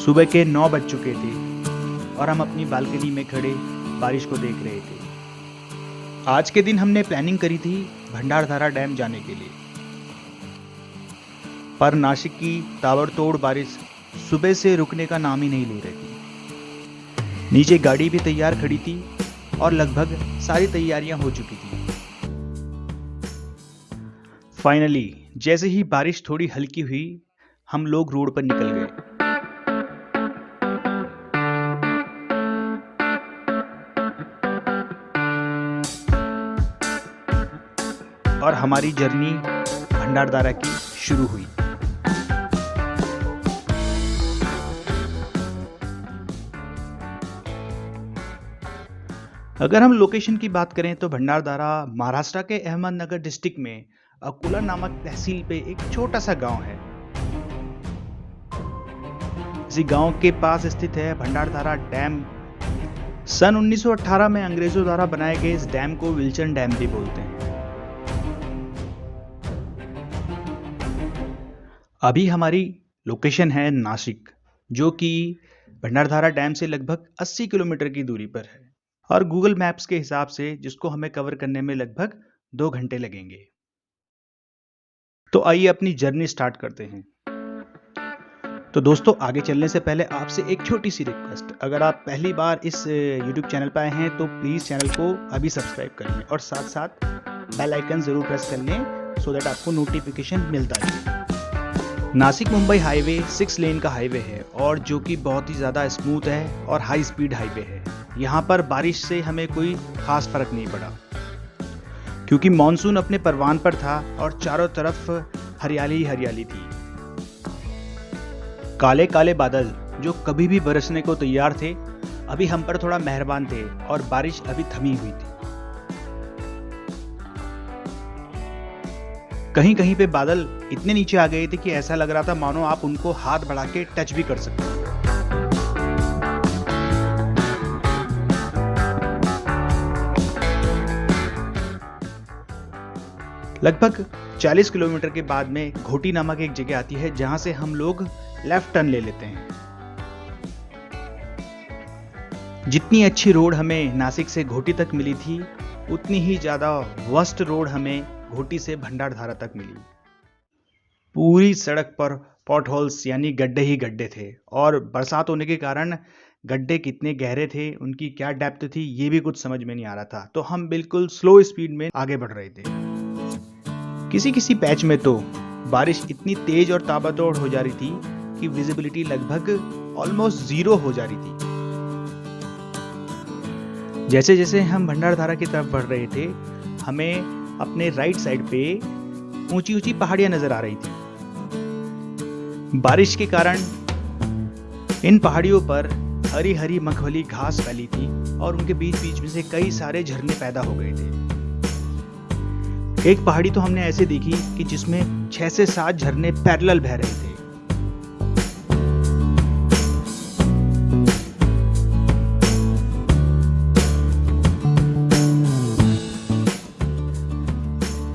सुबह के 9 बज चुके थे और हम अपनी बालकनी में खड़े बारिश को देख रहे थे। आज के दिन हमने प्लानिंग करी थी भंडारधारा डैम जाने के लिए, पर नासिक की ताबड़तोड़ बारिश सुबह से रुकने का नाम ही नहीं ले रही थी। नीचे गाड़ी भी तैयार खड़ी थी और लगभग सारी तैयारियां हो चुकी थी। फाइनली जैसे ही बारिश थोड़ी हल्की हुई, हम लोग रोड पर निकल गए। और हमारी जर्नी भंडारधारा की शुरू हुई। अगर हम लोकेशन की बात करें तो भंडारधारा महाराष्ट्र के अहमदनगर डिस्ट्रिक्ट में अकोला नामक तहसील पे एक छोटा सा गांव है। इसी गांव के पास स्थित है भंडारधारा डैम। सन 1918 में अंग्रेजों द्वारा बनाए गए इस डैम को विल्सन डैम भी बोलते हैं। अभी हमारी लोकेशन है नासिक, जो कि भंडारधारा डैम से लगभग 80 किलोमीटर की दूरी पर है और गूगल मैप्स के हिसाब से जिसको हमें कवर करने में लगभग 2 घंटे लगेंगे। तो आइए अपनी जर्नी स्टार्ट करते हैं। तो दोस्तों, आगे चलने से पहले आपसे एक छोटी सी रिक्वेस्ट, अगर आप पहली बार इस YouTube चैनल पर आए हैं तो प्लीज़ चैनल को अभी सब्सक्राइब कर लें और साथ साथ बेल आइकन ज़रूर प्रेस कर लें सो दैट आपको नोटिफिकेशन मिलता रहे। नासिक मुंबई हाईवे 6 लेन का हाईवे है और जो कि बहुत ही ज़्यादा स्मूथ है और हाई स्पीड हाईवे है। यहाँ पर बारिश से हमें कोई खास फर्क नहीं पड़ा क्योंकि मॉनसून अपने परवान पर था और चारों तरफ हरियाली ही हरियाली थी। काले काले बादल जो कभी भी बरसने को तैयार थे, अभी हम पर थोड़ा मेहरबान थे और बारिश अभी थमी हुई थी। कहीं कहीं पे बादल इतने नीचे आ गए थे कि ऐसा लग रहा था मानो आप उनको हाथ बढ़ा के टच भी कर सकते हैं। लगभग 40 किलोमीटर के बाद में घोटी नामक एक जगह आती है जहां से हम लोग लेफ्ट टर्न ले लेते हैं। जितनी अच्छी रोड हमें नासिक से घोटी तक मिली थी, उतनी ही ज्यादा वर्स्ट रोड हमें घोटी से भंडारधारा तक मिली। पूरी सड़क पर पॉट होल्स यानी गड्ढे ही गड्ढे थे और बरसात होने के कारण गड्ढे कितने गहरे थे, उनकी क्या डेप्थ थी, ये भी कुछ समझ में नहीं आ रहा था। तो हम बिल्कुल स्लो स्पीड में आगे बढ़ रहे थे। किसी किसी पैच में तो बारिश इतनी तेज और ताबड़तोड़ हो जा रही थी कि विजिबिलिटी लगभग ऑलमोस्ट 0 हो जा रही थी। जैसे जैसे हम भंडारधारा की तरफ बढ़ रहे थे, हमें अपने राइट साइड पे ऊंची ऊंची पहाड़ियां नजर आ रही थी। बारिश के कारण इन पहाड़ियों पर हरी हरी मखमली घास फैली थी और उनके बीच बीच में से कई सारे झरने पैदा हो गए थे। एक पहाड़ी तो हमने ऐसे देखी कि जिसमें 6 से 7 झरने पैरेलल बह रहे थे।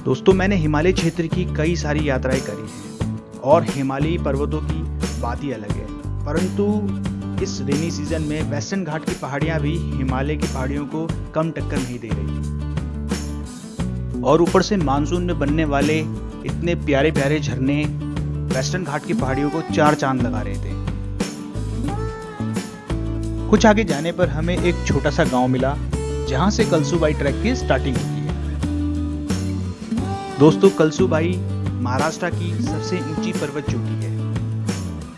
दोस्तों, मैंने हिमालय क्षेत्र की कई सारी यात्राएं करी हैं और हिमालयी पर्वतों की बात ही अलग है, परंतु इस रेनी सीजन में वेस्टर्न घाट की पहाड़ियां भी हिमालय की पहाड़ियों को कम टक्कर नहीं दे रही। और ऊपर से मानसून में बनने वाले इतने प्यारे प्यारे झरने वेस्टर्न घाट की पहाड़ियों को 4 चांद लगा रहे थे। कुछ आगे जाने पर हमें एक छोटा सा गांव मिला जहां से कलसूबाई ट्रैक की स्टार्टिंग होती है। दोस्तों, कलसूबाई महाराष्ट्र की सबसे ऊंची पर्वत चोटी है।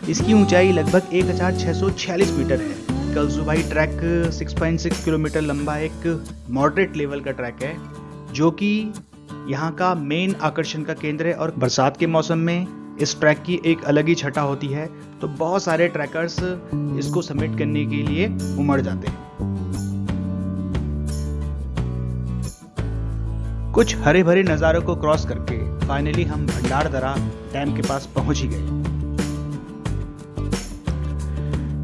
इसकी ऊंचाई लगभग 1646 मीटर है। कलसूबाई ट्रैक 6.6 किलोमीटर लंबा एक मॉडरेट लेवल का ट्रैक है, जो कि यहाँ का मेन आकर्षण का केंद्र है और बरसात के मौसम में इस ट्रैक की एक अलग ही छटा होती है, तो बहुत सारे ट्रैकर्स इसको सबमिट करने के लिए उमड़ जाते हैं। कुछ हरे भरे नज़ारों को क्रॉस करके फाइनली हम भंडारदरा डैम के पास पहुंच ही गए।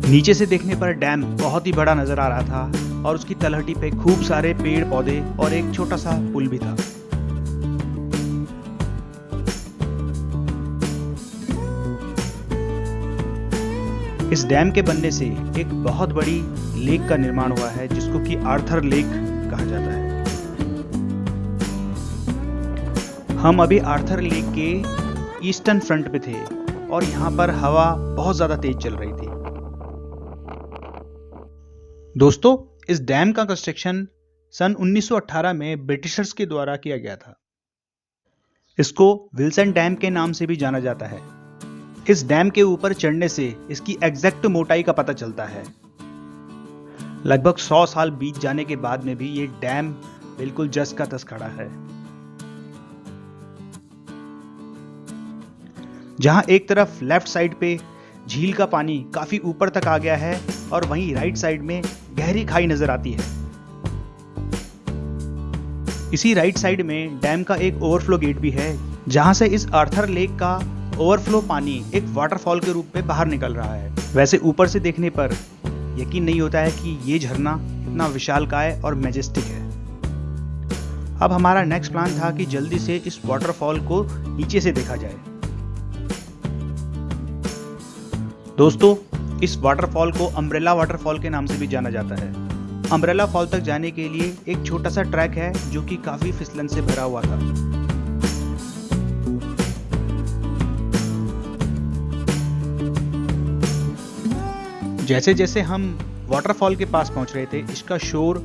नीचे से देखने पर डैम बहुत ही बड़ा नजर आ रहा था और उसकी तलहटी पे खूब सारे पेड़ पौधे और एक छोटा सा पुल भी था। इस डैम के बनने से एक बहुत बड़ी लेक का निर्माण हुआ है जिसको कि आर्थर लेक कहा जाता है। हम अभी आर्थर लेक के ईस्टर्न फ्रंट पे थे और यहाँ पर हवा बहुत ज्यादा तेज चल रही थी। दोस्तों, इस डैम का कंस्ट्रक्शन सन 1918 में ब्रिटिशर्स के द्वारा किया गया था। इसको विल्सन डैम के नाम से भी जाना जाता है। इस डैम के ऊपर चढ़ने से इसकी एग्जैक्ट मोटाई का पता चलता है। लगभग 100 साल बीत जाने के बाद में भी ये डैम बिल्कुल जस का तस खड़ा है। जहां एक तरफ लेफ्ट साइड पे झील का पानी काफी ऊपर तक आ गया है और वहीं राइट साइड में गहरी खाई नजर आती है। इसी राइट साइड में डैम का एक ओवरफ्लो गेट भी है जहां से इस आर्थर लेक का ओवरफ्लो पानी एक वाटरफॉल के रूप में बाहर निकल रहा है। वैसे ऊपर से देखने पर यकीन नहीं होता है कि ये झरना इतना विशालकाय और मैजेस्टिक है। अब हमारा नेक्स्ट प्लान था कि जल्दी से इस वाटरफॉल को नीचे से देखा जाए। दोस्तों, इस वाटरफॉल को अम्ब्रेला वाटरफॉल के नाम से भी जाना जाता है। अम्ब्रेला फॉल तक जाने के लिए एक छोटा सा ट्रैक है जो कि काफी फिसलन से भरा हुआ था। जैसे जैसे हम वाटरफॉल के पास पहुंच रहे थे, इसका शोर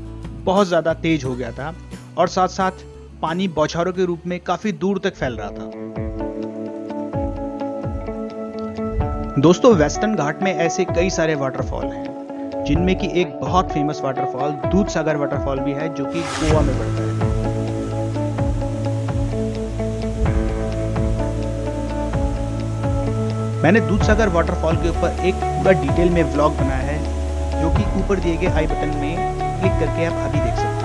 बहुत ज्यादा तेज हो गया था और साथ साथ पानी बौछारों के रूप में काफी दूर तक फैल रहा था। दोस्तों, वेस्टर्न घाट में ऐसे कई सारे वाटरफॉल हैं, जिनमें कि एक बहुत फेमस वाटरफॉल दूधसागर वाटरफॉल भी है जो कि गोवा में पड़ता है। मैंने दूधसागर वाटरफॉल के ऊपर एक पूरा डिटेल में व्लॉग बनाया है जो कि ऊपर दिए गए आई बटन में क्लिक करके आप अभी देख सकते हैं।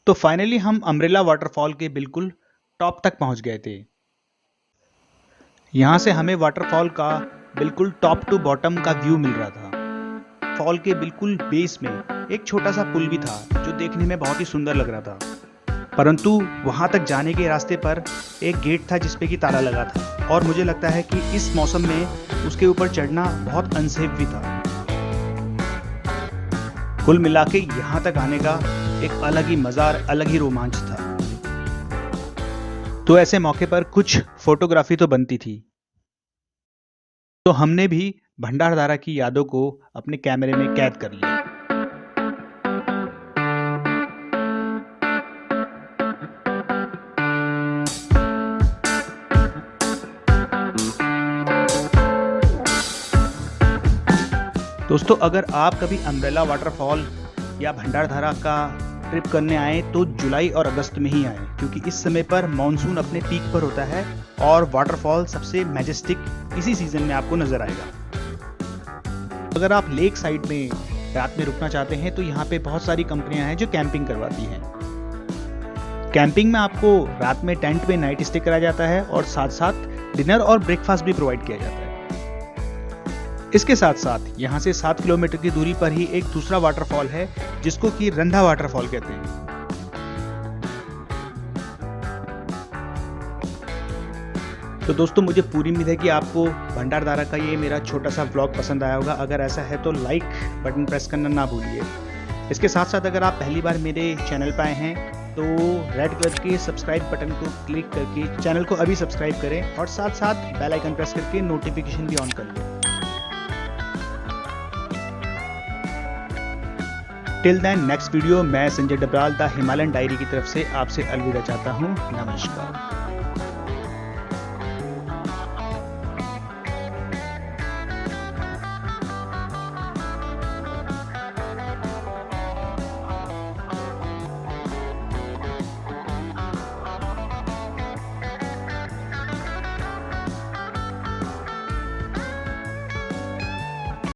तो फाइनली हम अम्ब्रेला वाटरफॉल के बिल्कुल टॉप तक पहुंच गए थे। यहां से हमें वाटरफॉल का बिल्कुल टॉप टू बॉटम का व्यू मिल रहा था। फॉल के बिल्कुल बेस में एक छोटा सा पुल भी था जो देखने में बहुत ही सुंदर लग रहा था, परंतु वहां तक जाने के रास्ते पर एक गेट था जिसपे कि ताला लगा था और मुझे लगता है कि इस मौसम में उसके ऊपर चढ़ना बहुत अनसेफ भी था। कुल मिला के यहाँ तक आने का एक अलग ही मजा, अलग ही रोमांच था। तो ऐसे मौके पर कुछ फोटोग्राफी तो बनती थी, तो हमने भी भंडारदरा की यादों को अपने कैमरे में कैद कर लिया। दोस्तों, अगर आप कभी अम्ब्रेला वाटरफॉल या भंडारदरा का ट्रिप करने आए तो जुलाई और अगस्त में ही आए, क्योंकि इस समय पर मॉनसून अपने पीक पर होता है और वाटरफॉल सबसे मैजेस्टिक इसी सीजन में आपको नजर आएगा। अगर आप लेक साइड में रात में रुकना चाहते हैं तो यहाँ पे बहुत सारी कंपनियां हैं जो कैंपिंग करवाती हैं। कैंपिंग में आपको रात में टेंट में नाइट स्टे कराया जाता है और साथ साथ डिनर और ब्रेकफास्ट भी प्रोवाइड किया जाता है। इसके साथ साथ यहाँ से 7 किलोमीटर की दूरी पर ही एक दूसरा वाटरफॉल है जिसको कि रंधा वाटरफॉल कहते हैं। तो दोस्तों, मुझे पूरी उम्मीद है कि आपको भंडारदरा का ये मेरा छोटा सा व्लॉग पसंद आया होगा। अगर ऐसा है तो लाइक बटन प्रेस करना ना भूलिए। इसके साथ साथ अगर आप पहली बार मेरे चैनल पर आए हैं तो रेड कलर के सब्सक्राइब बटन को क्लिक करके चैनल को अभी सब्सक्राइब करें और साथ साथ बेल आइकन प्रेस करके नोटिफिकेशन भी ऑन कर लें। टिल देन नेक्स्ट वीडियो, मैं Sanjay Dabral the Himalayan diary की तरफ से आपसे अलविदा चाहता हूँ। नमस्कार।